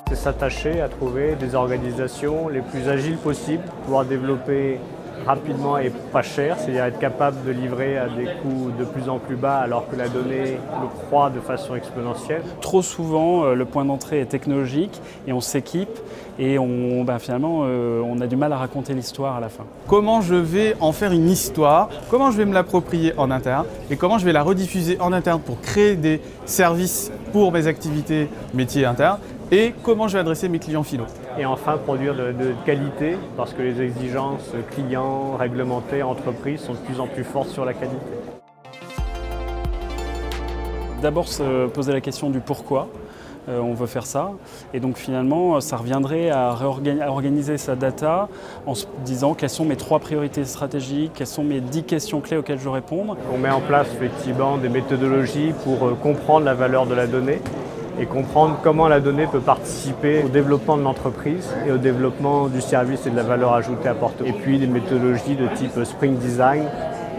C'est s'attacher à trouver des organisations les plus agiles possibles, pouvoir développer rapidement et pas cher, c'est-à-dire être capable de livrer à des coûts de plus en plus bas alors que la donnée le croît de façon exponentielle. Trop souvent, le point d'entrée est technologique et on s'équipe et finalement on a du mal à raconter l'histoire à la fin. Comment je vais en faire une histoire, comment je vais me l'approprier en interne et comment je vais la rediffuser en interne pour créer des services pour mes activités métiers internes et comment je vais adresser mes clients finaux. Et enfin, produire de qualité, parce que les exigences clients, réglementées, entreprises sont de plus en plus fortes sur la qualité. D'abord se poser la question du pourquoi on veut faire ça. Et donc finalement, ça reviendrait à organiser sa data en se disant quelles sont mes 3 priorités stratégiques, quelles sont mes 10 questions clés auxquelles je dois répondre. On met en place effectivement des méthodologies pour comprendre la valeur de la donnée et comprendre comment la donnée peut participer au développement de l'entreprise et au développement du service et de la valeur ajoutée apportée. Et puis des méthodologies de type Spring Design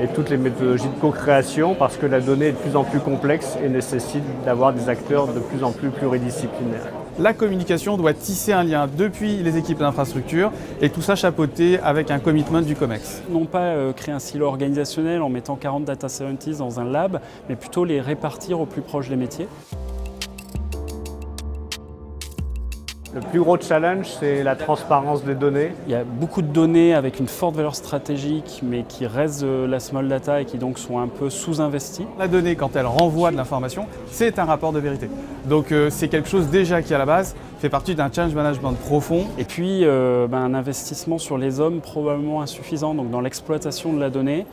et toutes les méthodologies de co-création parce que la donnée est de plus en plus complexe et nécessite d'avoir des acteurs de plus en plus pluridisciplinaires. La communication doit tisser un lien depuis les équipes d'infrastructure et tout ça chapeauté avec un commitment du COMEX. Non pas créer un silo organisationnel en mettant 40 data scientists dans un lab, mais plutôt les répartir au plus proche des métiers. Le plus gros challenge, c'est la transparence des données. Il y a beaucoup de données avec une forte valeur stratégique, mais qui restent de la small data et qui donc sont un peu sous-investies. La donnée, quand elle renvoie de l'information, c'est un rapport de vérité. Donc c'est quelque chose déjà qui, à la base, fait partie d'un change management profond. Et puis un investissement sur les hommes probablement insuffisant. Donc dans l'exploitation de la donnée,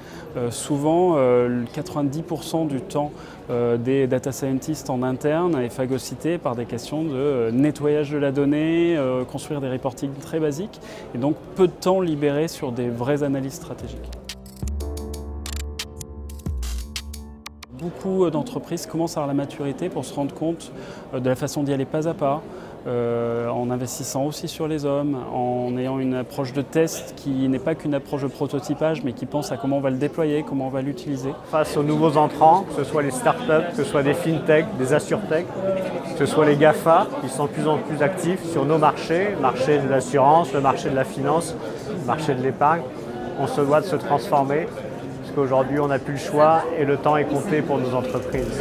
souvent 90% du temps des data scientists en interne est phagocyté par des questions de nettoyage de la donnée, construire des reportings très basiques et donc peu de temps libéré sur des vraies analyses stratégiques. Beaucoup d'entreprises commencent à avoir la maturité pour se rendre compte de la façon d'y aller pas à pas, en investissant aussi sur les hommes, en ayant une approche de test qui n'est pas qu'une approche de prototypage, mais qui pense à comment on va le déployer, comment on va l'utiliser. Face aux nouveaux entrants, que ce soit les startups, que ce soit des fintech, des assurtech, que ce soit les GAFA, qui sont de plus en plus actifs sur nos marchés, le marché de l'assurance, le marché de la finance, le marché de l'épargne, on se doit de se transformer. Parce qu'aujourd'hui, on n'a plus le choix et le temps est compté pour nos entreprises.